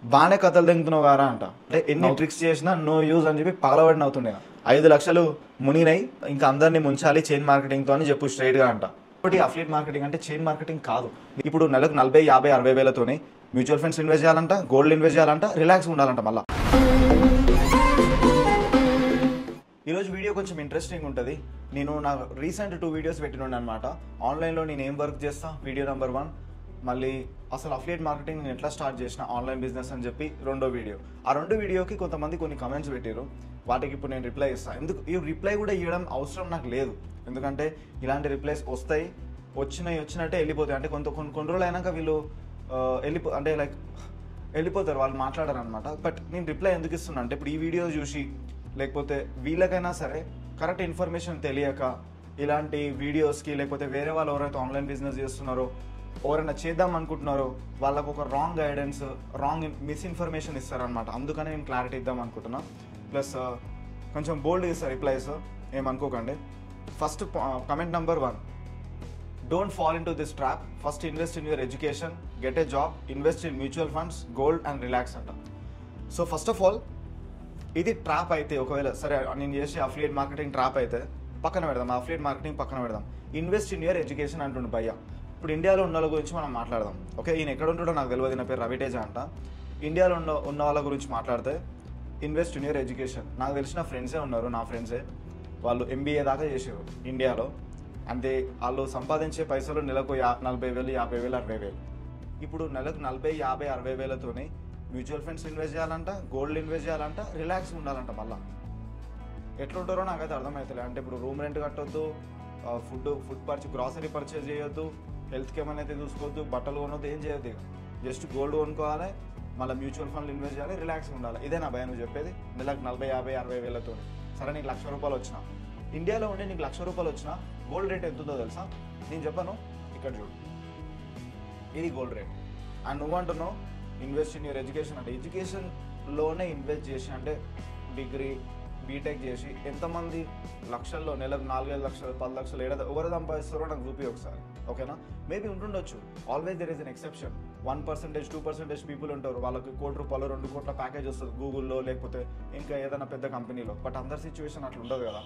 బాగానే కథలు తెంగుతున్నావు గారా అంట. అంటే ఎన్ని ట్రిక్స్ చేసినా నో యూజ్ అని చెప్పి పగలబడిన అవుతుండే. 5 లక్షలు మునిగినాయి, ఇంకా అందరినీ ముంచాలి చైన్ మార్కెటింగ్తో అని చెప్పు స్ట్రైట్గా అంట. ఒకటి అఫిలియేట్ మార్కెటింగ్ అంటే చైన్ మార్కెటింగ్ కాదు. ఇప్పుడు నెలకు 40, 50, 60 వేలతోనే మ్యూచువల్ ఫండ్స్ ఇన్వెస్ట్ చేయాలంట, గోల్డ్ ఇన్వెస్ట్ చేయాలంట, రిలాక్స్ ఉండాలంట. మళ్ళీ ఈరోజు వీడియో కొంచెం ఇంట్రెస్టింగ్ ఉంటుంది. నేను నా రీసెంట్ 2 వీడియోస్ పెట్టినండి అనమాట. ఆన్లైన్లో నేను ఏం వర్క్ చేస్తా, వీడియో నెంబర్ 1. మళ్ళీ అసలు అఫిలియేట్ మార్కెటింగ్ నేను ఎట్లా స్టార్ట్ చేసిన ఆన్లైన్ బిజినెస్ అని చెప్పి 2వ వీడియో. ఆ 2 వీడియోకి కొంతమంది కొన్ని కమెంట్స్ పెట్టారు, వాటికి ఇప్పుడు నేను రిప్లై ఇస్తాను. ఎందుకు ఈ రిప్లై కూడా ఇవ్వడం అవసరం నాకు లేదు, ఎందుకంటే ఇలాంటి రిప్లైస్ వస్తాయి, వచ్చినట్టే వెళ్ళిపోతాయి. అంటే కొన్ని రోజులు అయినాక వీళ్ళు అంటే లైక్ వెళ్ళిపోతారు, వాళ్ళు మాట్లాడారు అనమాట. బట్ నేను రిప్లై ఎందుకు ఇస్తున్నా అంటే, ఇప్పుడు ఈ వీడియో చూసి లేకపోతే వీళ్ళకైనా సరే కరెక్ట్ ఇన్ఫర్మేషన్ తెలియక ఇలాంటి వీడియోస్కి, లేకపోతే వేరే వాళ్ళు ఎవరైతే ఆన్లైన్ బిజినెస్ చేస్తున్నారో, ఎవరైనా చేద్దాం అనుకుంటున్నారో వాళ్ళకు ఒక రాంగ్ గైడెన్స్, రాంగ్ మిస్ఇన్ఫర్మేషన్ ఇస్తారనమాట. అందుకని నేను క్లారిటీ ఇద్దాం అనుకుంటున్నా. ప్లస్ కొంచెం బోల్డ్ ఇస్తారు రిప్లైస్, ఏమనుకోకండి. First comment number 1, don't fall in to this trap. First invest in your education, get a job, invest in mutual funds, gold and relax అంట. So first of all ఇది trap అయితే, ఒకవేళ సరే నేను చేసే అఫిలియేట్ మార్కెటింగ్ ట్రాప్ అయితే పక్కన పెడదాం, అఫిలియేట్ మార్కెటింగ్ పక్కన పెడదాం. ఇన్వెస్ట్ ఇన్ యువర్ ఎడ్యుకేషన్ అంటుండే భయ్య. ఇప్పుడు ఇండియాలో ఉన్న వాళ్ళ గురించి మనం మాట్లాడదాం. ఓకే, ఈయన ఎక్కడ ఉంటాడో నాకు తెలియదు, నా పేరు రవితేజ అంట. ఇండియాలో ఉన్న వాళ్ళ గురించి మాట్లాడితే ఇన్వెస్ట్ ఇన్ యువర్ ఎడ్యుకేషన్. నాకు తెలిసిన ఫ్రెండ్సే ఉన్నారు, నా ఫ్రెండ్సే, వాళ్ళు MBA దాకా చేసారు ఇండియాలో. అంతే, వాళ్ళు సంపాదించే పైసలు నెలకు 40,000, 50,000, 60,000. ఇప్పుడు నెలకు 40, 50, 60 వేలతోనే మ్యూచువల్ ఫండ్స్ ఇన్వెస్ట్ చేయాలంట, గోల్డ్ ఇన్వెస్ట్ చేయాలంట, రిలాక్స్ ఉండాలంట. మళ్ళీ ఎట్లుంటారో నాకైతే అర్థమవుతుంది. అంటే ఇప్పుడు రూమ్ రెంట్ కట్టొద్దు, గ్రాసరీ పర్చేజ్ చేయొద్దు, హెల్త్ కేర్ అయితే చూసుకోవద్దు, బట్టలు కొనొద్దు, ఏం చేయొద్దు. జస్ట్ గోల్డ్ కొనుక్కోవాలి, మళ్ళీ మ్యూచువల్ ఫండ్లు ఇన్వెస్ట్ చేయాలి, రిలాక్స్ ఉండాలి. ఇదే నా భయం. నువ్వు చెప్పేది నెలకు 40, 50, 60 వేలతో. సరే, నీకు ₹1,00,000 వచ్చినా, ఇండియాలో ఉండి నీకు ₹1,00,000 వచ్చినా గోల్డ్ రేట్ ఎంత ఉందో తెలుసా? నేను చెప్పాను, ఇక్కడ చూడు, ఇది గోల్డ్ రేట్. అండ్ నువ్వు అంటున్నావు ఇన్వెస్ట్ ఇన్ యువర్ ఎడ్యుకేషన్. అంటే ఎడ్యుకేషన్లోనే ఇన్వెస్ట్ చేసి, అంటే డిగ్రీ, బీటెక్ చేసి ఎంతమంది లక్షల్లో నెలకు 4-5 లక్షలు, 10 లక్షలు ఎవరు సంపాదిస్తారో నాకు చూపి ఒకసారి. ఓకేనా? మేబీ ఉంటుండొచ్చు, always there is an exception. 1%, 2% people ఉంటారు, వాళ్ళకి ₹1,00,00,000, ₹2,00,00,000 ప్యాకేజ్ వస్తుంది గూగుల్లో, లేకపోతే ఇంకా ఏదైనా పెద్ద కంపెనీలో. బట్ అందరి సిచ్యువేషన్ అట్లా ఉండదు కదా,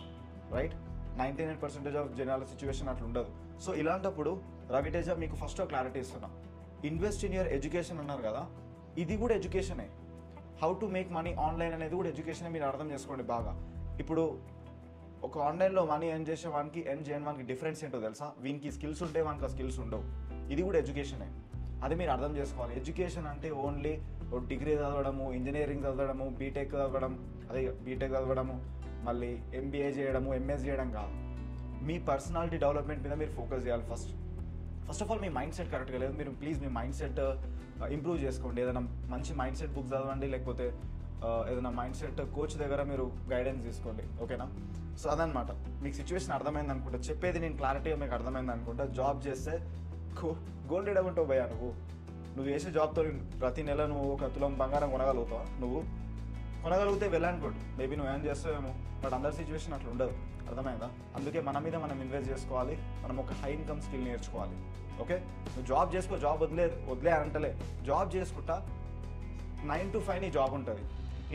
రైట్? 99% ఆఫ్ జనాల సిచ్యువేషన్ అట్లా ఉండదు. సో ఇలాంటప్పుడు రవితేజ మీకు ఫస్ట్ క్లారిటీ ఇస్తున్నా. ఇన్వెస్ట్ ఇన్ యువర్ ఎడ్యుకేషన్ అన్నారు కదా, ఇది కూడా ఎడ్యుకేషనే. How to make money online అనేది కూడా ఎడ్యుకేషనే, మీరు అర్థం చేసుకోండి బాగా. ఇప్పుడు ఒక ఆన్లైన్లో మనీ ఎర్న్ చేసే వానికి, ఎర్న్ చేయని వానికి డిఫరెన్స్ ఏంటో తెలుసా? వీనికి స్కిల్స్ ఉంటే వానికి ఆ స్కిల్స్ ఉండవు. ఇది కూడా ఎడ్యుకేషనే, అది మీరు అర్థం చేసుకోవాలి. ఎడ్యుకేషన్ అంటే ఓన్లీ డిగ్రీ చదవడము, ఇంజనీరింగ్ చదవడము, బీటెక్ చదవడము, మళ్ళీ MBA చేయడము, MS చేయడం కాదు. మీ పర్సనాలిటీ డెవలప్మెంట్ మీద మీరు ఫోకస్ చేయాలి. ఫస్ట్ ఆఫ్ ఆల్ మీ మైండ్ సెట్ కరెక్ట్గా లేదు. మీరు please me mind set improve చేసుకోండి. ఏదైనా మంచి మైండ్ సెట్ బుక్ చదవండి, లేకపోతే ఏదైనా మైండ్ సెట్ కోచ్ దగ్గర మీరు గైడెన్స్ తీసుకోండి. ఓకేనా? సో అదనమాట. మీకు సిచ్యువేషన్ అర్థమైంది అనుకుంటా, చెప్పేది నేను క్లారిటీగా మీకు అర్థమైంది అనుకుంటా. జాబ్ చేస్తే గోల్డ్ రేట్ ఉంటావు భయ్యా. నువ్వు చేసే జాబ్తో ప్రతి నెల నువ్వు 1 తులం బంగారం కొనగలుగుతావా? నువ్వు కొనగలిగితే వెళ్ళనుకోండి, మేబీ నువ్వు ఏం చేస్తావేమో. బట్ అందరి సిచ్యువేషన్ అట్లా ఉండదు, అర్థమైందా? అందుకే మన మీద మనం ఇన్వెస్ట్ చేసుకోవాలి, మనం ఒక హై ఇన్కమ్ స్కిల్ నేర్చుకోవాలి. ఓకే, నువ్వు జాబ్ చేసుకో, జాబ్ వదిలే అంటలే. జాబ్ చేసుకుంటా 9 to 5 నీ జాబ్ ఉంటుంది.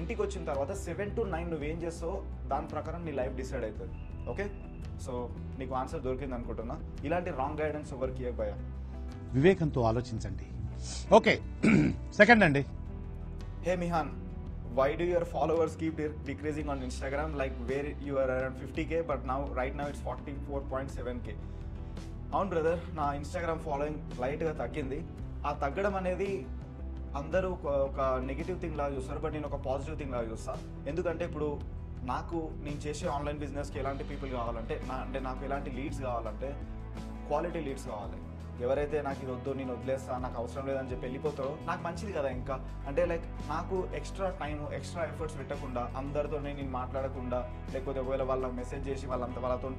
ఇంటికి వచ్చిన తర్వాత 7 to 9 నువ్వేం చేస్తావో దాని ప్రకారం నీ లైఫ్ డిసైడ్ అవుతుంది. ఓకే, సో నీకు ఆన్సర్ దొరికింది అనుకుంటున్నా. ఇలాంటి రాంగ్ గైడెన్స్ ఎవరికి ఇవ్వబోయా. వివేకంతో ఆలోచించండి. ఓకే, సెకండ్ అండి. హే Mihan, why do your followers keep decreasing on Instagram? Like where you are around 50K, but right now it's 44.7K. అవును బ్రదర్, నా ఇన్స్టాగ్రామ్ ఫాలోయింగ్ లైట్గా తగ్గింది. ఆ తగ్గడం అనేది అందరూ ఒక నెగిటివ్ థింగ్ లాగా చూస్తారు, బట్ నేను ఒక పాజిటివ్ థింగ్ లాగా చూస్తాను. ఎందుకంటే ఇప్పుడు నేను చేసే ఆన్లైన్ బిజినెస్కి ఎలాంటి పీపుల్ కావాలంటే, నాకు ఎలాంటి లీడ్స్ కావాలంటే క్వాలిటీ లీడ్స్ కావాలి. ఎవరైతే నాకు ఇది వద్దు, నేను వదిలేస్తా, నాకు అవసరం లేదని చెప్పి వెళ్ళిపోతారో నాకు మంచిది కదా. ఇంకా అంటే లైక్ నాకు ఎక్స్ట్రా టైం, ఎక్స్ట్రా ఎఫర్ట్స్ పెట్టకుండా, అందరితో నేను మాట్లాడకుండా, లేకపోతే ఒకవేళ వాళ్ళకి మెసేజ్ చేసి వాళ్ళతో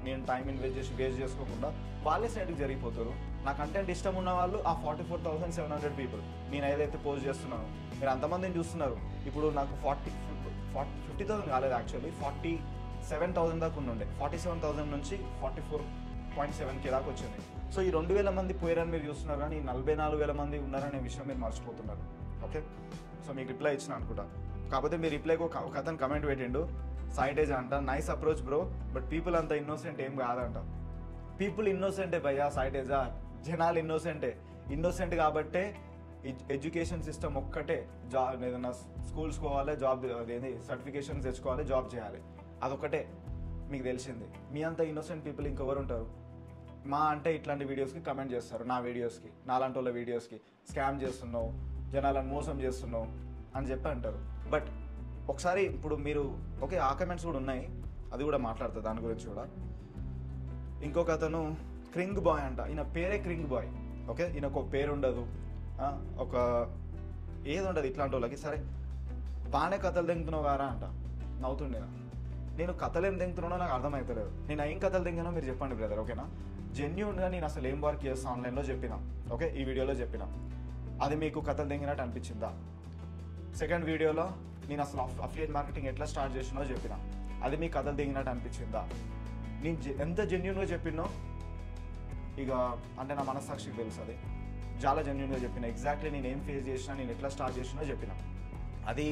నేను టైం ఇన్వెస్ట్ చేసి వేస్ట్ చేసుకోకుండా వాళ్ళే సైడ్కి జరిగిపోతారు. నా కంటెంట్ ఇష్టం ఉన్న వాళ్ళు ఆ 44,700 పీపుల్ నేను ఏదైతే పోస్ట్ చేస్తున్నానో, మీరు అంతమందిని చూస్తున్నారు. ఇప్పుడు నాకు 50,000 కాలేదు, యాక్చువల్లీ 47,000 దాకా ఉండే. 47,000 నుంచి 44.7K దాకా వచ్చింది. సో ఈ 2,000 మంది పోయారని మీరు చూస్తున్నారు, కానీ 44,000 మంది ఉన్నారనే విషయం మీరు మర్చిపోతున్నారు. ఓకే, సో మీకు రిప్లై ఇచ్చిన అనుకుంటా. కాకపోతే మీ రిప్లైకి ఒక అతను కమెంట్ పెట్టిండు, సైటేజ్ అంట, nice approach bro, but people అంత ఇన్నోసెంట్ ఏం కాదంట. పీపుల్ ఇన్నోసెంటే భయ్యా, సైటేజా, జనాలు ఇన్నోసెంట్ కాబట్టే ఎడ్యుకేషన్ సిస్టమ్ ఒక్కటే ఏదైనా స్కూల్స్ పోవాలి, జాబ్ అదేంటి సర్టిఫికేషన్స్ తెచ్చుకోవాలి, జాబ్ చేయాలి, అదొక్కటే మీకు తెలిసింది. మీ అంత ఇన్నోసెంట్ పీపుల్ ఇంకెవరు ఉంటారు? మా అంటే ఇట్లాంటి వీడియోస్కి కమెంట్ చేస్తారు, నా వీడియోస్కి, నాలాంటి వాళ్ళ వీడియోస్కి స్కామ్ చేస్తున్నావు, జనాలను మోసం చేస్తున్నావు అని చెప్పి అంటారు. బట్ ఒకసారి ఇప్పుడు మీరు ఓకే, ఆ కమెంట్స్ కూడా ఉన్నాయి, అది కూడా మాట్లాడుతుంది దాని గురించి కూడా. ఇంకొక అతను క్రింగ్ బాయ్ అంట, ఈయన పేరే క్రింగ్ బాయ్. ఓకే, ఈయనకు ఒక పేరు ఉండదు, ఒక ఏది ఉండదు ఇట్లాంటి వాళ్ళకి. సరే బాగానే కథలు తెంగుతున్నావు గారా అంట, నవ్వుతుండే. నేను కథలు ఏం తెంగుతున్నానో నాకు అర్థమవుతలేదు. నేను ఏం కథలు తెంగానో మీరు చెప్పండి బ్రదర్, ఓకేనా? జెన్యూన్గా నేను అసలు ఏం వర్క్ చేస్తాను ఆన్లైన్లో చెప్పిన, ఓకే, ఈ వీడియోలో చెప్పిన. అది మీకు కథలు తెంగినట్టు అనిపించిందా? సెకండ్ వీడియోలో నేను అసలు అఫిలియేట్ మార్కెటింగ్ ఎట్లా స్టార్ట్ చేసినో చెప్పిన, అది మీకు కథలు తెంగినట్టు అనిపించిందా? నేను ఎంత జెన్యూన్గా చెప్పినో ఇక అంటే నా మనస్సాక్షికి తెలుసు, అది చాలా జెన్యూన్గా చెప్పిన. ఎగ్జాక్ట్లీ నేను ఏం ఫేస్ చేసినా, నేను ఎట్లా స్టార్ట్ చేసినో చెప్పిన. అది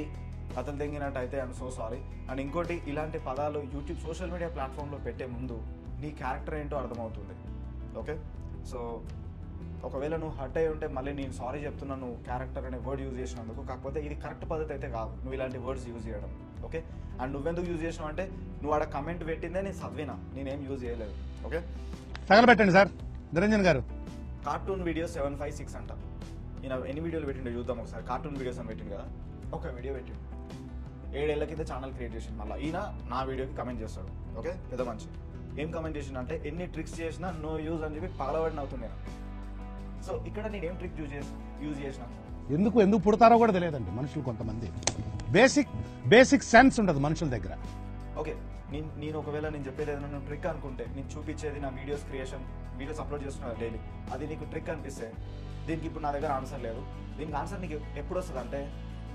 కథలు తెంగినట్టు అయితే ఐఎమ్ సో సారీ. అండ్ ఇంకోటి, ఇలాంటి పదాలు యూట్యూబ్ సోషల్ మీడియా ప్లాట్ఫామ్లో పెట్టే ముందు నీ క్యారెక్టర్ ఏంటో అర్థమవుతుంది. ఓకే, సో ఒకవేళ నువ్వు హర్ట్ అయి ఉంటే మళ్ళీ నేను సారీ చెప్తున్నా, నువ్వు క్యారెక్టర్ అనే వర్డ్ యూజ్ చేసినందుకు. కాకపోతే ఇది కరెక్ట్ పద్ధతి అయితే కాదు నువ్వు ఇలాంటి వర్డ్స్ యూజ్ చేయడం. ఓకే, అండ్ నువ్వెందుకు యూజ్ చేసినావు అంటే, నువ్వు ఆడ కమెంట్ పెట్టిందే నేను చదివినా, నేనేం యూజ్ చేయలేదు. ఓకే, తగలబెట్టండి సార్ నిరంజన్ గారు. కార్టూన్ వీడియో 756 అంట. ఈయన ఎన్ని వీడియోలు పెట్టిండో చూద్దాం ఒకసారి. కార్టూన్ వీడియోస్ అని పెట్టిండు కదా, ఒక వీడియో పెట్టిండు. 7 ఏళ్ల కింద ఛానల్ క్రియేట్ చేసిండు. మళ్ళీ ఈయన నా వీడియోకి కమెంట్ చేస్తాడు. ఓకే, పెద్ద మంచి. ఏం కమెంట్ చేసిన అంటే, ఎన్ని ట్రిక్స్ చేసినా నో యూజ్ అని చెప్పి పగలబడిన అవుతుంది. సో ఇక్కడ నేను ఏం ట్రిక్ యూజ్ చేసిన, ఎందుకు పుడతారో కూడా తెలియదండి మనుషులు కొంతమంది. బేసిక్ సెన్స్ ఉండదు మనుషుల దగ్గర. ఓకే, నేను ఒకవేళ నేను చెప్పేది ఏదైనా ట్రిక్ అనుకుంటే, నేను చూపించేది నా వీడియోస్ అప్లోడ్ చేస్తున్నా డైలీ, అది నీకు ట్రిక్ అనిపిస్తే, దీనికి ఇప్పుడు నా దగ్గర ఆన్సర్ లేదు, దీనికి ఆన్సర్ నీకు ఎప్పుడు వస్తుంది అంటే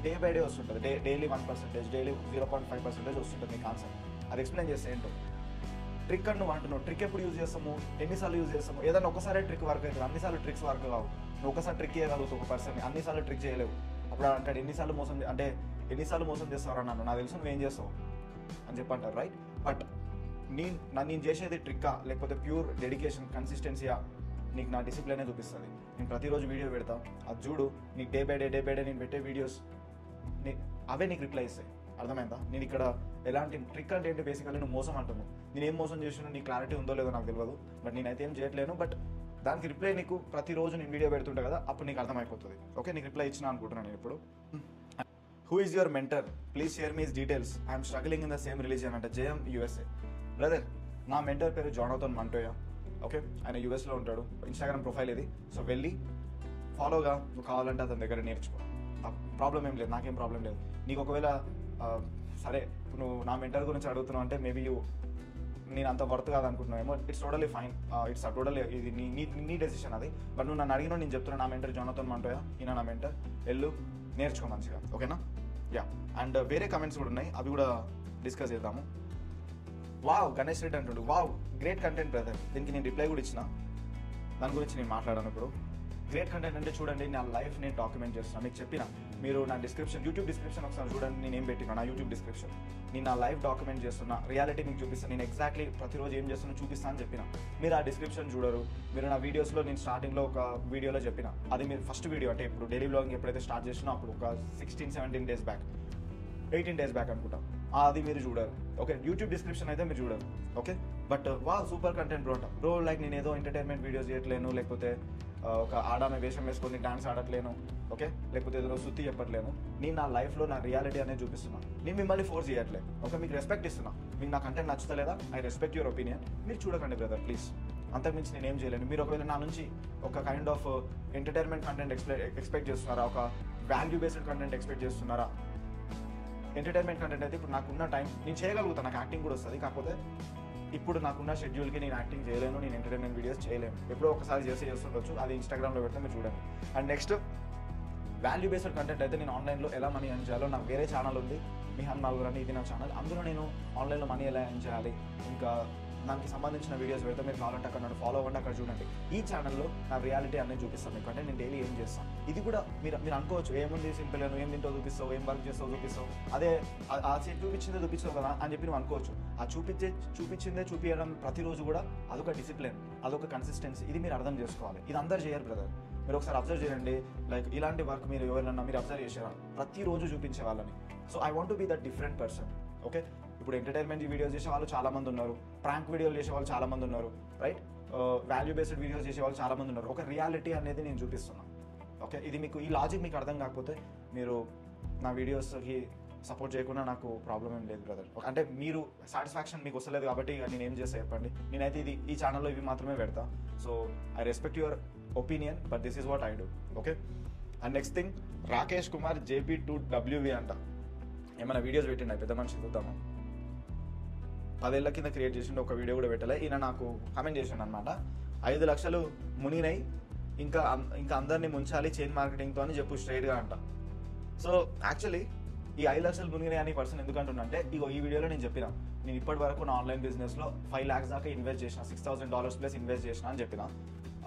డే బై డే వస్తుంటుంది. డైలీ 1%, డైలీ 0.5% వస్తుంటుంది నీకు ఆన్సర్. అది ఎక్స్ప్లెయిన్ చేస్తే ఏంటో ట్రిక్ అని నువ్వు అంటున్నావు. ట్రిక్ ఎప్పుడు యూజ్ చేస్తాము, ఎన్నిసార్లు యూజ్ చేస్తాము? ఏదైనా ఒకసారి ట్రిక్ వర్క్ అవుతుంది, అన్నిసార్లు ట్రిక్స్ వర్క్ కావు. నువ్వు ఒకసారి ట్రిక్ చేయగలుగుతావు ఒక పర్సన్, అన్నిసార్లు ట్రిక్ చేయలేవు. అప్పుడు అంటాడు ఎన్నిసార్లు మోసం చేస్తావు నన్ను, నాకు తెలుసు నువ్వేం చేస్తావు అని చెప్పంటారు, రైట్? బట్ నేను చేసేది ట్రిక్కా లేకపోతే ప్యూర్ డెడికేషన్, కన్సిస్టెన్సీయా, నీకు నా డిసిప్లినే చూపిస్తుంది. నేను ప్రతిరోజు వీడియో పెడతా, అది చూడు, నీకు డే బై డే నేను పెట్టే వీడియోస్ అవే నీకు రిప్లై ఇస్తాయి. అర్థమైందా? నేను ఇక్కడ ఎలాంటి ట్రిక్ అంటే ఏంటి, బేసికల్లీ నువ్వు మోసం అంటున్నావు. నేను ఏం మోసం చేసినా నీ క్లారిటీ ఉందో లేదో నాకు తెలియదు, బట్ నేనైతే ఏం చేయట్లేను. బట్ దానికి రిప్లై నీకు ప్రతిరోజు నేను వీడియో పెడుతుంటా కదా, అప్పుడు నీకు అర్థమైపోతుంది. ఓకే, నీకు రిప్లై ఇచ్చిన అనుకుంటున్నాను నేను ఇప్పుడు. Who is your mentor, please share me details, I'm struggling in the same religion అంటే జేఎం USA. బ్రదర్, నా మెంటర్ పేరు జోనాథన్ మంటోయా. ఓకే, ఆయన యుఎస్లో ఉంటాడు. ఇన్స్టాగ్రామ్ ప్రొఫైల్ ఇది, సో వెళ్ళి ఫాలోగా నువ్వు కావాలంటే అతని దగ్గర నేర్చుకో. ప్రాబ్లం ఏం లేదు, నాకేం ప్రాబ్లం లేదు. నీకు ఒకవేళ సరే నువ్వు నా మెంటర్ గురించి అడుగుతున్నావు అంటే మేబీ నేను అంత వర్త్ కాదనుకుంటున్నావేమో. It's totally fine, it's totally ఇది నీ డెసిషన్ అది. బట్ నువ్వు నన్ను అడిగినా నేను చెప్తున్నా, నా మెంటర్ జోనాథన్ మంటోయా, ఈయన నా మెంటర్, వెళ్ళు నేర్చుకో మంచిగా. ఓకేనా? యా, అండ్ వేరే కమెంట్స్ కూడా ఉన్నాయి, అవి కూడా డిస్కస్ చేద్దాము. వావ్, గణేష్ రెడ్డి అంటుండు, వావ్ గ్రేట్ కంటెంట్ బ్రదర్. దీనికి నేను రిప్లై కూడా ఇచ్చిన, దాని గురించి నేను మాట్లాడాను ఇప్పుడు. గ్రేట్ కంటెంట్ అంటే చూడండి, నా లైఫ్ నేను డాక్యుమెంట్ చేస్తున్నాను. మీకు చెప్పిన, మీరు నా యూట్యూబ్ డిస్క్రిప్షన్ ఒకసారి చూడండి, నేను ఏం పెట్టినా నా యూట్యూబ్ డిస్క్రిప్షన్. నేను నా లైఫ్ డాక్యుమెంట్ చేస్తున్నా, రియాలిటీ మీకు చూపిస్తాను, నేను ఎగ్జాక్ట్లీ ప్రతిరోజు ఏం చేస్తున్నా చూపిస్తాను అని చెప్పిన. మీరు ఆ డిస్క్రిప్షన్ చూడరు. మీరు నా వీడియోస్లో నేను స్టార్టింగ్లో ఒక వీడియోలో చెప్పిన, అది మీరు ఫస్ట్ వీడియో అంటే ఇప్పుడు డైలీ బ్లాగింగ్ ఎప్పుడైతే స్టార్ట్ చేసినా అప్పుడు ఒక 16-17 days బ్యాక్, 18 days బ్యాక్ అనుకుంటా, అది మీరు చూడరు. ఓకే, యూట్యూబ్ డిస్క్రిప్షన్ అయితే మీరు చూడరు. Okay, but super content bro like నేను ఏదో ఎంటర్టైన్మెంట్ వీడియోస్ చేయట్లేను, లేకపోతే ఒక ఆడామే వేషం వేసుకొని డాన్స్ ఆడట్లేను, ఓకే, లేకపోతే ఏదో సుత్తి చెప్పట్లేను. నేను నా లైఫ్లో నా రియాలిటీ అనేది చూపిస్తున్నాను. నేను మిమ్మల్ని ఫోర్స్ చేయట్లేదు. ఓకే, మీకు రెస్పెక్ట్ ఇస్తున్నా. మీకు నా కంటెంట్ నచ్చుతలేదా, ఐ రెస్పెక్ట్ యువర్ ఒపీనియన్, మీరు చూడకండి బ్రదర్ ప్లీజ్. అంతకుమించి నేను ఏం చేయలేను. మీరు ఒకవేళ నా నుంచి ఒక kind of entertainment content expect చేస్తున్నారా, ఒక వాల్యూ బేస్డ్ కంటెంట్ ఎక్స్పెక్ట్ చేస్తున్నారా? ఎంటర్టైన్మెంట్ కంటెంట్ అయితే ఇప్పుడు నాకున్న టైం నేను చేయగలుగుతాను, నాకు యాక్టింగ్ కూడా వస్తుంది. కాకపోతే ఇప్పుడు నాకున్న షెడ్యూల్కి నేను యాక్టింగ్ చేయలేను, నేను ఎంటర్టైన్మెంట్ వీడియోస్ చేయలేను. ఎప్పుడో ఒకసారి చేస్తుండొచ్చు, అది ఇన్స్టాగ్రామ్లో పెడితే మీరు చూడండి. And next value based content అయితే నేను ఆన్లైన్లో ఎలా మనీ ఎర్న్ చేయాలో, నాకు వేరే ఛానల్ ఉంది, మిహాన్ మాల్గుర్ అని, ఇది నా ఛానల్. అందులో నేను ఆన్లైన్లో మనీ ఎలా ఎర్న్ చేయాలి, ఇంకా దానికి సంబంధించిన వీడియోస్ పెడితే మీరు కావాలంటే అక్కడ నన్ను ఫాలో అవ్వండి, అక్కడ చూడండి. ఈ ఛానల్లో నా రియాలిటీ అనేది చూపిస్తాను మీకు, అంటే నేను డైలీ ఏం చేస్తాను. ఇది కూడా మీరు అనుకోవచ్చు, ఏముంది సింపుల్గా, నువ్వు ఏం తింటావు చూపిస్తావు, ఏం వర్క్ చేస్తావు చూపిస్తావు, అదే ఆ చూపించిందే చూపిస్తావు కదా అని చెప్పి నువ్వు అనుకోవచ్చు. ఆ చూపించిందే చూపించడం ప్రతిరోజు కూడా అదొక డిసిప్లిన్, అదొక కన్సిస్టెన్సీ. ఇది మీరు అర్థం చేసుకోవాలి. ఇది అందరు చేయరు బ్రదర్. మీరు ఒకసారి అబ్జర్వ్ చేయండి, లైక్ ఇలాంటి వర్క్ మీరు ఎవరైనా మీరు అబ్జర్వ్ చేసారా, ప్రతిరోజు చూపించే వాళ్ళని. So I want to be that different person. Okay, ఇప్పుడు ఎంటర్టైన్మెంట్ వీడియోస్ చేసే వాళ్ళు చాలా మంది ఉన్నారు, ప్రాంక్ వీడియోలు చేసే వాళ్ళు చాలా మంది ఉన్నారు, రైట్? వాల్యూ బేస్డ్ వీడియోస్ చేసే వాళ్ళు చాలా మంది ఉన్నారు. ఒక రియాలిటీ అనేది నేను చూపిస్తున్నాను. ఓకే, ఇది మీకు ఈ లాజిక్ మీకు అర్థం కాకపోతే మీరు నా వీడియోస్కి సపోర్ట్ చేయకుండా నాకు ప్రాబ్లం ఏం లేదు బ్రదర్. అంటే మీరు సాటిస్ఫాక్షన్ మీకు వస్తలేదు కాబట్టి నేను ఏం చేస్తా చెప్పండి. నేనైతే ఈ ఛానల్లో ఇవి మాత్రమే పెడతా. So I respect your opinion, but this is what I do. Okay, and next thing, Rakesh Kumar JP2WV అంట. ఏమైనా వీడియోస్ పెట్టిండ పెద్ద మనిషి చూద్దాము. 10 ఏళ్ల కింద క్రియేట్ చేసిండు, ఒక వీడియో కూడా పెట్టలే. ఈయన నాకు కామెంట్ చేసిండు అనమాట, 5 లక్షలు మునిగినాయి, ఇంకా అందరినీ ముంచాలి చైన్ మార్కెటింగ్తో అని చెప్పు స్ట్రైట్గా అంట. సో యాక్చువల్లీ ఈ 5 లక్షలు మునిగినాయి అని పర్సన్ ఎందుకు అంటున్నా అంటే, ఇగో ఈ వీడియోలో నేను చెప్పిన, నేను ఇప్పటి వరకు నా ఆన్లైన్ బిజినెస్లో 5 lakhs దాకా ఇన్వెస్ట్ చేసిన, $6,000 ప్లస్ ఇన్వెస్ట్ చేసిన అని చెప్పిన.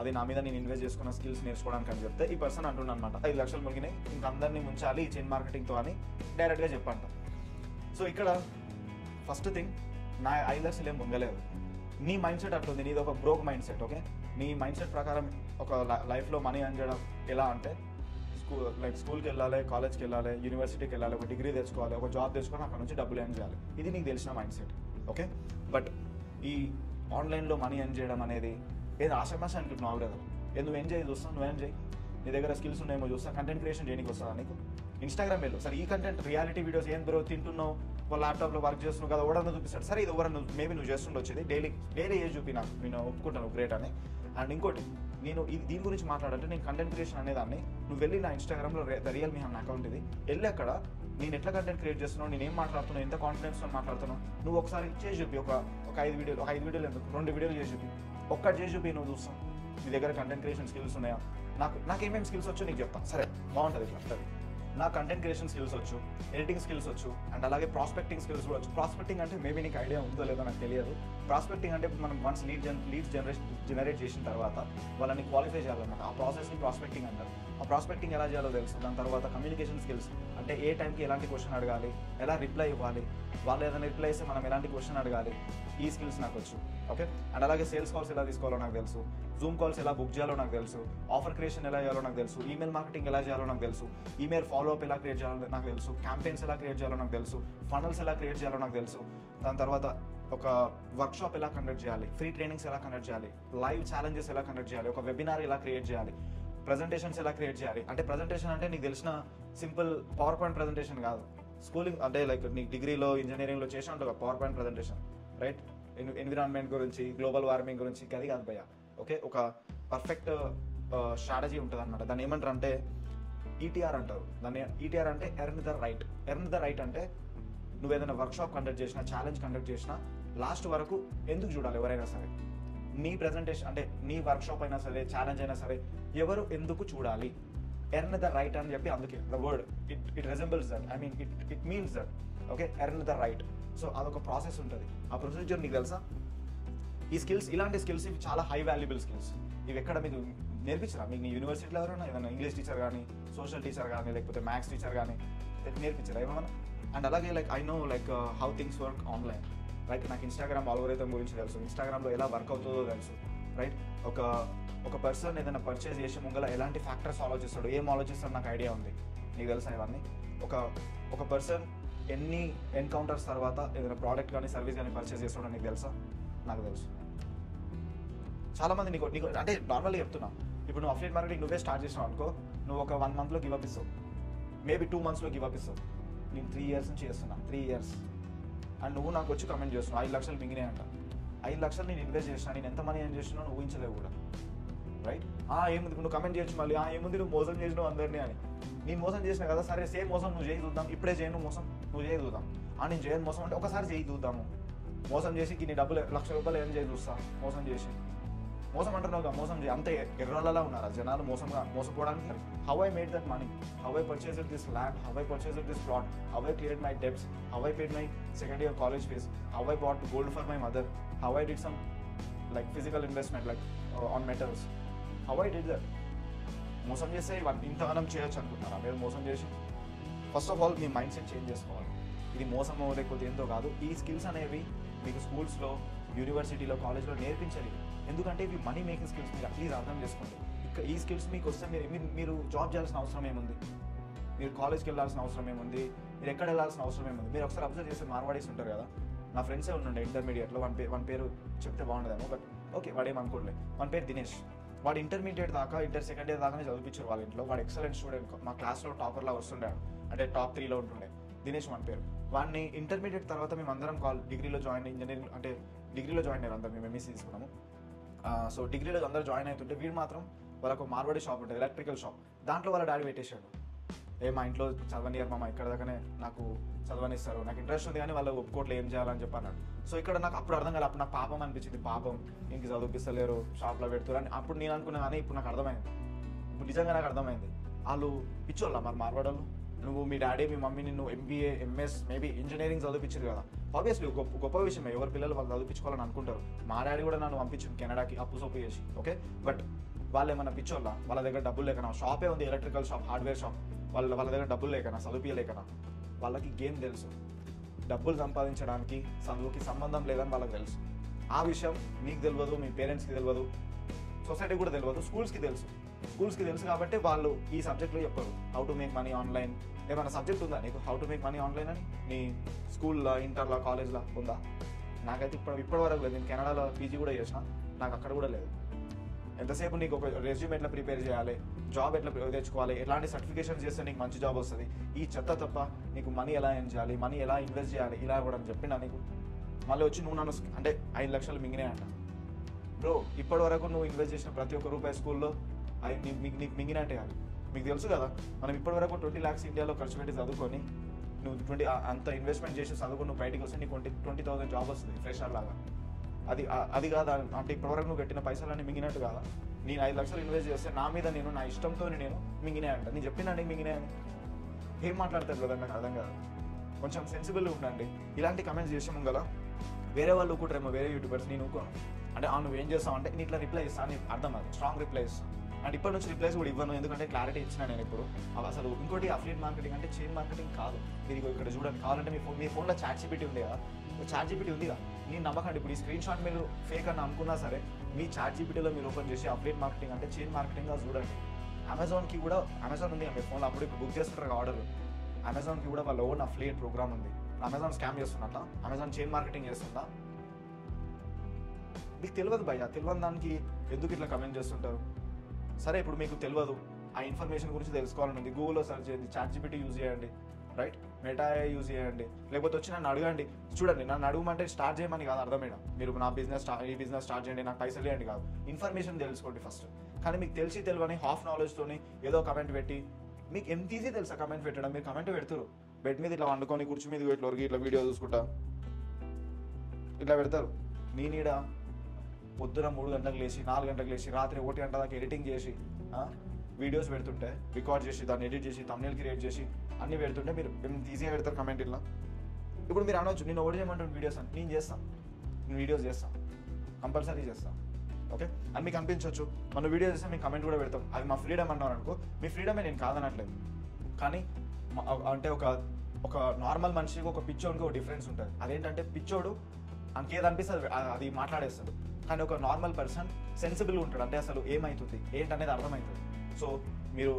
అది నా మీద నేను ఇన్వెస్ట్ చేసుకున్న స్కిల్స్ నేర్చుకోవడానికి అని చెప్తే ఈ పర్సన్ అంటున్నా అనమాట, 5 లక్షలు మునిగినాయి, ఇంకా అందరినీ ముంచాలి ఈ చైన్ మార్కెటింగ్తో అని డైరెక్ట్గా చెప్పంట. సో ఇక్కడ ఫస్ట్ థింగ్, నా 5 లక్షలు ఏం మునగలేదు. నీ మైండ్ సెట్ అట్లుంది, నీది ఒక బ్రోక్ మైండ్ సెట్. ఓకే, నీ మైండ్ సెట్ ప్రకారం ఒక లైఫ్లో మనీ ఎర్న్ చేయడం ఎలా అంటే, స్కూల్కి వెళ్ళాలి, కాలేజ్కి వెళ్ళాలి, యూనివర్సిటీకి వెళ్ళాలి, ఒక డిగ్రీ తెచ్చుకోవాలి, ఒక జాబ్ తెచ్చుకొని అక్కడ నుంచి డబ్బులు ఎర్న్ చేయాలి. ఇది నీకు తెలిసిన మైండ్ సెట్. ఓకే, బట్ ఈ ఆన్లైన్లో మనీ ఎర్న్ చేయడం అనేది ఏదో ఆశమాష అనుకుంటున్నావు కదా. నువ్వు ఏం చేయి చూస్తావు, నువ్వేం చేయి, నీ దగ్గర స్కిల్స్ ఉన్నాయేమో చూస్తా, కంటెంట్ క్రియేషన్ చేయడానికి వస్తుందా నీకు? ఇన్స్టాగ్రామ్ వెళ్ళు, సరే ఈ కంటెంట్ రియాలిటీ వీడియోస్ ఏం బ్రో తింటున్నావు, ఒక ల్యాప్టాప్లో వర్క్ చేస్తున్నావు కదా, ఎవడన్నా చూపిస్తాడు. సరే ఇది ఎవరన్నా మేబీ నువ్వు చేస్తుండొచ్చేది, డైలీ ఏజ్ చూపి నాకు, నేను ఒప్పుకుంటాను గ్రేట్ అని. అండ్ ఇంకోటి, నేను దీని గురించి మాట్లాడాలంటే, నేను కంటెంట్ క్రియేషన్ అనేదాన్ని, నువ్వు వెళ్ళి నా ఇన్స్టాగ్రామ్లో ద రియల్ మీ అన్న అకౌంట్ ఇది, వెళ్ళి అక్కడ నేను ఎట్లా కంటెంట్ క్రియేట్ చేస్తున్నావు, నేను ఏం మాట్లాడుతున్నావు, ఎంత కాన్ఫిడెన్స్తో మాట్లాడుతున్నావు, నువ్వు ఒకసారి చేసి చూపి. ఒక 5 వీడియోలు ఎందుకు, 2 వీడియోలు చేసి చూపి, ఒక్కటి చేసి చూపి, నువ్వు చూస్తావు నీ దగ్గర కంటెంట్ క్రియేషన్ స్కిల్స్ ఉన్నాయా. నాకు ఏమేమి స్కిల్స్ వచ్చో నీకు చెప్తాను. సరే బాగుంటుంది ఇట్లా. నా కంటెంట్ క్రియేషన్ స్కిల్స్ వచ్చు, ఎడిటింగ్ స్కిల్స్ వచ్చు, అండ్ అలాగే ప్రాస్పెక్టింగ్ స్కిల్స్ కూడా వచ్చు. ప్రాస్పెక్టింగ్ అంటే మేబీ నీకు ఐడియా ఉందో లేదో నాకు తెలియదు. ప్రాస్పెక్టింగ్ అంటే మనం వన్స్ లీడ్స్ జనరేట్ చేసిన తర్వాత వాళ్ళని క్వాలిఫై చేయాలన్నమాట. ఆ ప్రాసెస్ని ప్రాస్పెక్టింగ్ అంటారు. ఆ ప్రాస్పెక్టింగ్ ఎలా చేయాలో తెలుసు. దాని తర్వాత కమ్యూనికేషన్ స్కిల్స్ అంటే ఏ టైంకి ఎలాంటి క్వశ్చన్ అడగాలి, ఎలా రిప్లై ఇవ్వాలి, వాళ్ళు ఏదైనా రిప్లై ఇస్తే మనం ఎలాంటి క్వశ్చన్ అడగాలి, ఈ స్కిల్స్ నాకు వచ్చు. ఓకే, అండ్ అలాగే సేల్స్ కాల్స్ ఎలా తీసుకోవాలో నాకు తెలుసు, జూమ్ కాల్స్ ఎలా బుక్ చేయాలో నాకు తెలుసు, ఆఫర్ క్రియేషన్ ఎలా చేయాలో నాకు తెలుసు, ఈమెయిల్ మార్కెటింగ్ ఎలా చేయాలో నాకు తెలుసు, ఈమెయిల్ ఫాలోఅప్ ఎలా క్రియేట్ చేయాలో నాకు తెలుసు, క్యాంపెయిన్స్ ఎలా క్రియేట్ చేయాలో నాకు తెలుసు, ఫనల్స్ ఎలా క్రియేట్ చేయాలో నాకు తెలుసు. దాని తర్వాత ఒక వర్క్షాప్ ఎలా కండక్ట్ చేయాలి, ఫ్రీ ట్రైనింగ్స్ ఎలా కండక్ట్ చేయాలి, లైవ్ ఛాలెంజెస్ ఎలా కండక్ట్ చేయాలి, ఒక వెబినార్ ఎలా క్రియేట్ చేయాలి, ప్రజెంటేషన్స్ ఎలా క్రియేట్ చేయాలి. అంటే ప్రజెంటేషన్ అంటే నీకు తెలిసిన సింపుల్ పవర్ పాయింట్ ప్రజెంటేషన్ కాదు. స్కూలింగ్ అంటే లైక్ నీ డిగ్రీలో ఇంజనీరింగ్లో చేసి ఉంటుంది power point presentation, right? Environment గురించి, గ్లోబల్ వార్మింగ్ గురించి, అది కాదు భయ్య. ఓకే, ఒక పర్ఫెక్ట్ స్ట్రాటజీ ఉంటుంది అనమాట. దాన్ని ఏమంటారు అంటే ఈటీఆర్ అంటారు. దాన్ని ఈటీఆర్ అంటే earn the right. Earn the right అంటే నువ్వు ఏదైనా వర్క్షాప్ కండక్ట్ చేసినా, ఛాలెంజ్ కండక్ట్ చేసినా లాస్ట్ వరకు ఎందుకు చూడాలి ఎవరైనా సరే. నీ ప్రజెంటేషన్ అంటే నీ వర్క్షాప్ అయినా సరే, ఛాలెంజ్ అయినా సరే, ఎవరు ఎందుకు చూడాలి, ఎర్న్ ద రైట్ అని చెప్పి, అందుకే the word it resembles that, I mean it means that. Okay, earn the right. So అదొక ప్రాసెస్ ఉంటుంది. ఆ ప్రొసీజర్ నీకు తెలుసా? ఈ స్కిల్స్, ఇలాంటి స్కిల్స్ ఇవి చాలా హై వాల్యుబుల్ స్కిల్స్. ఇవి ఎక్కడ మీకు నేర్పించరా? మీకు నీ యూనివర్సిటీలో ఎవరైనా ఏదైనా ఇంగ్లీష్ టీచర్ కానీ, సోషల్ టీచర్ కానీ, లేకపోతే మ్యాథ్స్ టీచర్ కానీ నేర్పించరా ఏమన్నా? అండ్ అలాగే like I know like how things work online. Like నాకు ఇన్స్టాగ్రామ్ ఆల్గోరిథం గురించి తెలుసు, ఇన్స్టాగ్రామ్లో ఎలా వర్క్ అవుతుందో తెలుసు, రైట్? ఒక పర్సన్ ఏదైనా పర్చేస్ చేసే ముంగల ఎలాంటి ఫ్యాక్టర్స్ ఆలోచిస్తాడు, ఏం ఆలోచిస్తాడు నాకు ఐడియా ఉంది. నీకు తెలుసా ఇవన్నీ? ఒక పర్సన్ ఎన్ని ఎన్కౌంటర్స్ తర్వాత ఏదైనా ప్రోడక్ట్ కానీ సర్వీస్ కానీ పర్చేస్ చేస్తాడో నీకు తెలుసా? నాకు తెలుసు. చాలామంది నీకు అంటే నార్మల్గా చెప్తున్నా, ఇప్పుడు నువ్వు అఫిలియేట్ మార్కెటింగ్ నువ్వే స్టార్ట్ చేసినావు అనుకో, నువ్వు ఒక 1 monthలో గివ్ అప్ ఇస్తావు, మేబీ 2 monthsలో గివ్ అప్ ఇస్తావు. నేను 3 years నుంచి చేస్తున్నా, 3 years. అండ్ నువ్వు నాకు వచ్చి కమెంట్ చేస్తున్నావు 5 లక్షలు మిగిలినాయి అంట. 5 లక్షలు నేను ఇన్వెస్ట్ చేసినా, నేను ఎంత మనీ ఏం చేస్తున్నావు నువ్వు ఊహించలేవు కూడా, రైట్? ఏముంది నువ్వు కమెంట్ చేయొచ్చు మళ్ళీ, ఏముంది నువ్వు మోసం చేసినావు అందరినీ అని. నేను మోసం చేసినా కదా, సరే సేమ్ మోసం నువ్వు చేయి చూద్దాం, ఇప్పుడే చేయను మోసం, నువ్వు చేయి చూద్దాం. నేను చేయను మోసం అంటే ఒకసారి చేయి చూద్దాము. మోసం చేసి నీ డబ్బులు ₹1,00,000 ఏం చేయి చూస్తా మోసం చేసి. మోసం అంటున్నావు, మోసం చేయి, అంత ఎర్రలా ఉన్నారు జనాలు మోసపోవడానికి. How I made that money, how I purchased this land, how I purchased this plot, how I cleared my debts, how I paid my second year college fees, how I bought gold for my mother, how I did some like physical investment like on metals, how I did that. మోసం చేస్తే ఇంతగానం చేయొచ్చు అనుకుంటున్నారా మీరు? మోసం చేసి first of all మీ mindset change చేసుకోవాలి. ఇది మోసమో లేకపోతే ఏందో కాదు. ఈ స్కిల్స్ అనేవి మీకు స్కూల్స్లో, యూనివర్సిటీలో, కాలేజ్లో నేర్పించాలి. ఎందుకంటే ఇవి మనీ మేకింగ్ స్కిల్స్. మీరు ప్లీజ్ అర్థం చేసుకోండి. ఈ స్కిల్స్ మీకు వస్తే మీరు జాబ్ చేయాల్సిన అవసరం ఏముంది, మీరు కాలేజ్కి వెళ్ళాల్సిన అవసరం ఏముంది, మీరు ఎక్కడ వెళ్ళాల్సిన అవసరం ఏముంది. మీరు ఒకసారి అబ్జర్వ్ చేస్తే మార్వాడీస్ ఉంటారు కదా, నా ఫ్రెండ్సే ఉండే ఇంటర్మీడియట్లో. వన్ పేరు చెప్తే బాగుండదేమో, బట్ ఓకే వాడేమనుకోలే. వన్ పేరు దినేష్. వాడు ఇంటర్మీడియట్ దాకా, ఇంటర్ సెకండ్ ఇయర్ దాకానే చదివించారు వాళ్ళ ఇంట్లో. వాడు ఎక్సలెంట్ స్టూడెంట్, మా క్లాస్లో టాపర్లా వస్తుండాడు, అంటే టాప్ 3లో ఉంటుండే. దినేష్ వన్ పేరు. వాడిని ఇంటర్మీడియట్ తర్వాత మేము అందరం డిగ్రీలో జాయిన్ ఇంజనీరింగ్, అంటే డిగ్రీలో జాయిన్ అయ్యారు అందరం. మేము ఎంఎస్సీ తీసుకున్నాము. సో డిగ్రీలో అందరూ జాయిన్ అవుతుంటే వీడు మాత్రం వాళ్ళకు మార్వాడి షాప్ ఉంటుంది, ఎలక్ట్రికల్ షాప్. దాంట్లో వాళ్ళ డాడీ పెట్టేశాడు, మా ఇంట్లో చదవనియర్ మామ, ఇక్కడ దాకానే నాకు చదవనిస్తారు, నాకు ఇంట్రెస్ట్ ఉంది కానీ వాళ్ళు ఒప్పుకోట్లు ఏం చేయాలని చెప్పి అన్నాడు. సో ఇక్కడ నాకు అప్పుడు అర్థం కాదు. అప్పుడు నాకు పాపం అనిపించింది, పాపం ఇంక చదివిపిస్తలేరు, షాప్లో పెడుతున్నారు అని. అప్పుడు నేను అనుకున్నా కానీ ఇప్పుడు నాకు అర్థమైంది, ఇప్పుడు నిజంగా నాకు అర్థమైంది. వాళ్ళు పిచ్చోళ్ళ మరి మార్వాడోళ్ళు. నువ్వు మీ డాడీ మీ మమ్మీ నిన్ను ఎంబీఏ, ఎంఎస్, మేబీ ఇంజనీరింగ్ చదివించారు కదా, ఆబ్వియస్లీ గొప్ప విషయం. ఎవరి పిల్లలు వాళ్ళు చదివించుకోవాలని అనుకుంటారు. మా డాడీ కూడా నన్ను పంపించింది కెనడాకి అప్పు సొప్పు చేసి, ఓకే. బట్ వాళ్ళు ఏమన్నా పిచ్చోళ్ళ? వాళ్ళ దగ్గర డబ్బులు లేకనా? షాపే ఉంది, ఎలక్ట్రికల్ షాప్, హార్డ్వేర్ షాప్. వాళ్ళ దగ్గర డబ్బులు లేకనా? చదివియలేకనా? వాళ్ళకి గేమ్ తెలుసు, డబ్బులు సంపాదించడానికి చదువుకి సంబంధం లేదని వాళ్ళకి తెలుసు. ఆ విషయం మీకు తెలియదు, మీ పేరెంట్స్కి తెలియదు, సొసైటీ కూడా తెలియదు, స్కూల్స్కి తెలుసు కాబట్టి వాళ్ళు ఈ సబ్జెక్ట్లో చెప్పరు. How to make money online. ఏమైనా సబ్జెక్ట్ ఉందా నీకు how to make money online అని? నీ స్కూల్లో, ఇంటర్లో, కాలేజ్లో ఉందా? నాకైతే ఇప్పటి వరకు లేదు. నేను కెనడాలో పీజీ కూడా చేసిన, నాకు అక్కడ కూడా లేదు. ఎంతసేపు నీకు ఒక రెజ్యూమ్ ఎట్లా ప్రిపేర్ చేయాలి, జాబ్ ఎట్లా తెచ్చుకోవాలి, ఎలాంటి సర్టిఫికేషన్స్ చేస్తే నీకు మంచి జాబ్ వస్తుంది, ఈ చెత్త తప్ప నీకు మనీ ఎలా ఎర్న్ చేయాలి, మనీ ఎలా ఇన్వెస్ట్ చేయాలి, ఇలా కూడా అని చెప్పినా నీకు. మళ్ళీ వచ్చి నువ్వు నన్ను అంటే 5 లక్షలు మింగినే అంట. బ్రో ఇప్పటి వరకు నువ్వు ఇన్వెస్ట్ చేసిన ప్రతి ఒక్క రూపాయి స్కూల్లో నీకు మింగినట్టే కాదు. మీకు తెలుసు కదా, మనం ఇప్పటి వరకు 20 lakhs ఇండియాలో ఖర్చు పెట్టి చదువుకొని, నువ్వు అంత ఇన్వెస్ట్మెంట్ చేసి చదువుకొని నువ్వు బయటికి వస్తే నీకు 20,000 జాబ్ వస్తుంది ఫ్రెషర్ లాగా. అది కాదా అంటే ఇప్పటివరకు నువ్వు పెట్టిన పైసలన్నీ మింగినట్టు కాదా? నేను 5 లక్షలు ఇన్వెస్ట్ చేస్తే నా మీద నా ఇష్టంతో నేను మింగినే అంట. నేను చెప్పినా మింగినే అని ఏం మాట్లాడతారు కదా, నాకు అర్థం కాదు. కొంచెం సెన్సిబుల్గా ఉండండి. ఇలాంటి కమెంట్స్ చేసే ముంగల వేరే వాళ్ళు ఊకుంటారేమో, వేరే యూట్యూబర్స్. నేను ఊకోను అంటే నువ్వు ఏం చేస్తావు అంటే నేను ఇట్లా రిప్లై ఇస్తాను అని అర్థం అది, స్ట్రాంగ్ రిప్లై ఇస్తాను. అండ్ ఇప్పటి నుంచి రిప్లైస్ కూడా ఇవ్వను, ఎందుకంటే క్లారిటీ ఇచ్చిన నేను ఇప్పుడు. అసలు ఇంకోటి అఫిలియేట్ మార్కెటింగ్ అంటే చైన్ మార్కెటింగ్ కాదు. మీరు ఇక్కడ చూడండి, కావాలంటే మీ ఫోన్లో చాట్ జీపీటీ ఉంది కదా, చాట్ జీపీటీ ఉంది కదా, నేను నమ్మకండి. ఇప్పుడు ఈ స్క్రీన్ షాట్ మీరు ఫేక్ అని అనుకున్నా సరే, మీ చాట్ జీపీటీలో మీరు ఓపెన్ చేసి అఫిలియేట్ మార్కెటింగ్ అంటే చైన్ మార్కెటింగ్గా చూడండి. అమెజాన్కి కూడా, అమెజాన్ ఉంది మీ ఫోన్లో, అప్పుడు ఇప్పుడు బుక్ చేస్తుంటారు ఆర్డర్లు. అమెజాన్కి కూడా వాళ్ళ ఓన్ అఫిలియేట్ ప్రోగ్రామ్ ఉంది. అమెజాన్ స్కామ్ చేస్తున్నట్లా, అమెజాన్ చైన్ మార్కెటింగ్ చేస్తుందా? మీకు తెలియదు భయ్యా. తెలియని దానికి ఎందుకు ఇట్లా కమెంట్ చేస్తుంటారు? సరే ఇప్పుడు మీకు తెలియదు, ఆ ఇన్ఫర్మేషన్ గురించి తెలుసుకోవాలని ఉంది, గూగుల్లో సెర్చ్ చేయండి, చాట్ జీపీటీ యూజ్ చేయండి, రైట్, మెటా యూజ్ చేయండి. లేకపోతే వచ్చి నన్ను అడగండి. చూడండి, నన్ను అడగమంటే స్టార్ట్ చేయమని కాదు అర్థం మేడం. మీరు నా ఈ బిజినెస్ స్టార్ట్ చేయండి, నాకు పైసలు చేయండి కాదు, ఇన్ఫర్మేషన్ తెలుసుకోండి ఫస్ట్. కానీ మీకు తెలియని హాఫ్ నాలెడ్జ్తోని ఏదో కమెంట్ పెట్టి, మీకు ఎంత ఈజీ తెలుసా కమెంట్ పెట్టడం? మీరు కమెంట్ పెడతారు, బెడ్ మీద ఇట్లా వండుకొని కూర్చు మీద ఇట్లా ఒరిగి ఇట్లా వీడియో చూసుకుంటా ఇట్లా పెడతారు. నేనీడ పొద్దున 3 గంటలకు లేచి 4 గంటలకు లేచి రాత్రి 1 గంట దాకా ఎడిటింగ్ చేసి వీడియోస్ పెడుతుంటే, రికార్డ్ చేసి దాన్ని ఎడిట్ చేసి థంబ్నెయిల్ క్రియేట్ చేసి అన్నీ పెడుతుంటే మీరు ఎంత ఈజీగా పెడతారు కమెంట్ ఇలా. ఇప్పుడు మీరు అనవచ్చు, నేను ఒకటి చేయమంటాను వీడియోస్ అని. నేను చేస్తాను, నేను వీడియోస్ చేస్తాను, కంపల్సరీ చేస్తాను, ఓకే. అని మీకు అనిపించవచ్చు, మన వీడియో చేస్తే మీకు కమెంట్ కూడా పెడతాం, అది మా ఫ్రీడమ్ అన్నారు అనుకో. మీ ఫ్రీడమే, నేను కాదనట్లేదు. కానీ అంటే ఒక నార్మల్ మనిషికి ఒక పిచ్చోడికి ఒక డిఫరెన్స్ ఉంటుంది. అదేంటంటే పిచ్చోడు అంకేది అనిపిస్తుంది అది మాట్లాడేస్తాడు, కానీ ఒక నార్మల్ పర్సన్ సెన్సిబుల్ ఉంటాడు. అంటే అసలు ఏమవుతుంది ఏంటనేది అర్థమవుతుంది. సో మీరు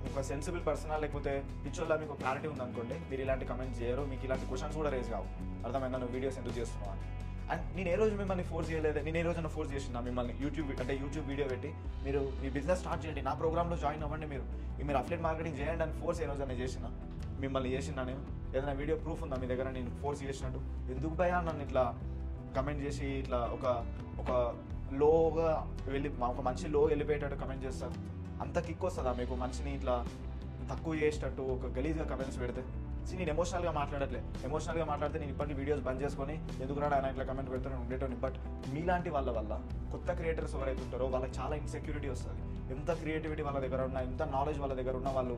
ఒక సెన్సిబుల్ పర్సనా లేకపోతే పిచ్చోళ్ళ మీకు క్లారిటీ ఉందనుకోండి, మీరు ఇలాంటి కమెంట్స్ చేయరు, మీకు ఇలాంటి క్వశ్చన్స్ కూడా రేజ్ కావు. అర్థమైందా? నువ్వు వీడియోస్ ఎందుకు చేస్తున్నావు అని. అండ్ నేను ఏ రోజు మిమ్మల్ని ఫోర్స్ చేయలేదు. నేను ఏ రోజున ఫోర్స్ చేసిన మిమ్మల్ని యూట్యూబ్ వీడియో పెట్టి మీరు మీ బిజినెస్ స్టార్ట్ చేయండి, నా ప్రోగ్రామ్లో జాయిన్ అవ్వండి, మీరు అఫిలియేట్ మార్కెటింగ్ చేయండి అని ఫోర్స్ ఏ రోజైనా చేసిన? మిమ్మల్ని చేసిన నేను ఏదైనా వీడియో ప్రూఫ్ ఉందా మీ దగ్గర నేను ఫోర్స్ చేసినట్టు? ఎందుకు భయా నన్ను ఇట్లా కమెంట్ చేసి ఇట్లా ఒక లోగా వెళ్ళి ఒక మంచి లో వెళ్ళిపోయేటట్టు కమెంట్ చేస్తారు? అంత కిక్ వస్తుందా మీకు మనిషిని ఇట్లా తక్కువ చేసేటట్టు ఒక గలీజ్గా కమెంట్స్ పెడితే నేను ఎమోషనల్గా మాట్లాడితే నేను ఇప్పటికీ వీడియోస్ బంద్ చేసుకొని ఎందుకు రాడు ఆయన ఇట్లా కమెంట్ పెడుతూనే ఉండేటోని. బట్ మీలాంటి వాళ్ళ వల్ల కొత్త క్రియేటర్స్ ఎవరైతే ఉంటారో వాళ్ళకి చాలా ఇన్సెక్యూరిటీ వస్తుంది. ఎంత క్రియేటివిటీ వాళ్ళ దగ్గర ఉన్నా, ఎంత నాలెడ్జ్ వాళ్ళ దగ్గర ఉన్నా వాళ్ళు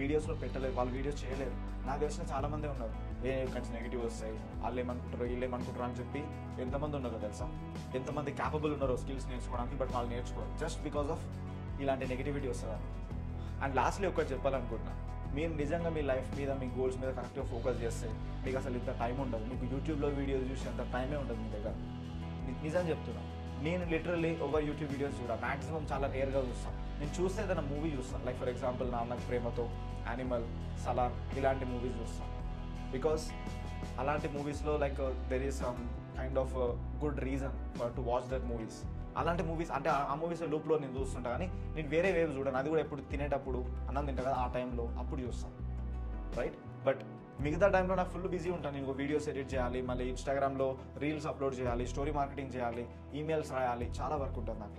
వీడియోస్లో పెట్టలేరు, వాళ్ళు వీడియోస్ చేయలేరు. నాకు తెలిసిన చాలామంది ఉన్నారు, కొంచెం నెగిటివ్ వస్తాయి, వాళ్ళు ఏమనుకుంటారు వీళ్ళు ఏమనుకుంటారు అని చెప్పి ఎంతమంది ఉన్నారో తెలుసా? ఎంతమంది క్యాపబుల్ ఉన్నారో స్కిల్స్ నేర్చుకోవడానికి, బట్ వాళ్ళు నేర్చుకోరు జస్ట్ బికాస్ ఆఫ్ ఇలాంటి నెగిటివిటీ వస్తుంది. అండ్ లాస్ట్లీ ఒకటి చెప్పాలనుకుంటున్నా, మీరు నిజంగా మీ లైఫ్ మీద, మీ గోల్స్ మీద కరెక్ట్గా ఫోకస్ చేస్తే మీకు అసలు ఇంత టైం ఉండదు. మీకు యూట్యూబ్లో వీడియోస్ చూసి అంత టైమే ఉండదు మీ దగ్గర. నిజం చెప్తున్నా, నేను లిటరల్లీ ఒక యూట్యూబ్ వీడియోస్ చూడ మ్యాక్సిమం చాలా రేర్గా చూస్తాను. నేను చూస్తే ఏదైనా మూవీ చూస్తాను, like for example Nannaku Prematho, animal, Salaar ఇలాంటి మూవీస్ చూస్తాను. బికాస్ అలాంటి మూవీస్లో like there is some kind of good reason for to watch that movies. అలాంటి మూవీస్ అంటే ఆ మూవీస్ లూప్లో నేను చూస్తుంటా, కానీ నేను వేరే వేవ్ చూడను. అది కూడా ఎప్పుడు తినేటప్పుడు అన్నం తింటా కదా, ఆ టైంలో అప్పుడు చూస్తాను, రైట్? బట్ మిగతా టైంలో నాకు ఫుల్ బిజీ ఉంటాను. నేను వీడియోస్ ఎడిట్ చేయాలి, మళ్ళీ ఇన్స్టాగ్రామ్లో రీల్స్ అప్లోడ్ చేయాలి, స్టోరీ మార్కెటింగ్ చేయాలి, ఈమెయిల్స్ రాయాలి, చాలా వర్క్ ఉంటుంది నాకు.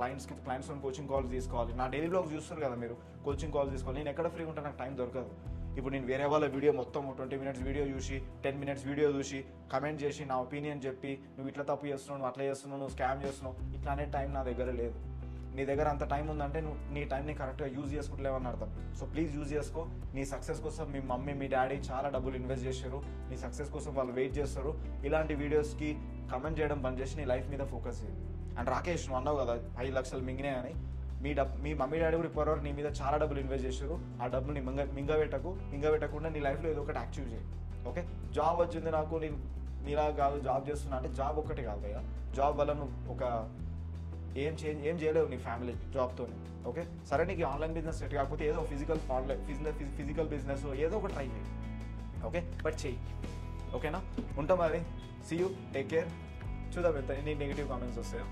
క్లయింట్స్తో కోచింగ్ కాల్స్ తీసుకోవాలి. నా డైలీ బ్లాగ్స్ చూస్తారు కదా మీరు, కోచింగ్ కాల్స్ తీసుకోవాలి. నేను ఎక్కడ ఫ్రీగా ఉంటాను, నాకు టైం దొరకదు. ఇప్పుడు నేను వేరే వాళ్ళ వీడియో మొత్తం 20 minutes వీడియో చూసి 10 minutes వీడియో చూసి కమెంట్ చేసి నా ఒపీనియన్ చెప్పి నువ్వు ఇట్లా తప్పు చేస్తున్నావు, నువ్వు అట్లా చేస్తున్నావు, నువ్వు స్కామ్ చేస్తున్నావు, ఇట్లా అనే టైం నా దగ్గర లేదు. నీ దగ్గర అంత టైం ఉందంటే నువ్వు నీ టైంని కరెక్ట్గా యూజ్ చేసుకుంటలేవని అర్థం. సో ప్లీజ్ యూజ్ చేసుకో. నీ సక్సెస్ కోసం మీ మమ్మీ, మీ డాడీ చాలా డబ్బులు ఇన్వెస్ట్ చేశారు. నీ సక్సెస్ కోసం వాళ్ళు వెయిట్ చేస్తారు. ఇలాంటి వీడియోస్కి కమెంట్ చేయడం బంద్ చేసి నీ లైఫ్ మీద ఫోకస్ చేయి. అండ్ రాకేష్, నువ్వు అన్నావు కదా 5 లక్షలు మింగినాయి అని, మీ మమ్మీ డాడీ కూడా ఇప్పటివరకు నీ మీద చాలా డబ్బులు ఇన్వెస్ట్ చేశారు. ఆ డబ్బుని మింగబెట్టకుండా నీ లైఫ్లో ఏదో ఒకటి యాక్టివ్ చేయి. ఓకే, జాబ్ వచ్చింది నాకు, నేను నీలా కాదు జాబ్ చేస్తున్నా అంటే జాబ్ ఒక్కటి కాదు భయ్యా. జాబ్ వల్ల నువ్వు ఒక ఏం చేయలేవు నీ ఫ్యామిలీకి జాబ్తో. ఓకే, సరే నీకు ఆన్లైన్ బిజినెస్ సెట్ కాకపోతే ఏదో ఫిజికల్ బిజినెస్ ఏదో ఒకటి ట్రై చేయి. ఓకే, బట్ చెయ్యి. ఓకేనా? ఉంటాం మరి. See you, take care. చూద్దాం ఎంత ఎన్ని నెగిటివ్ కామెంట్స్ వస్తాయో.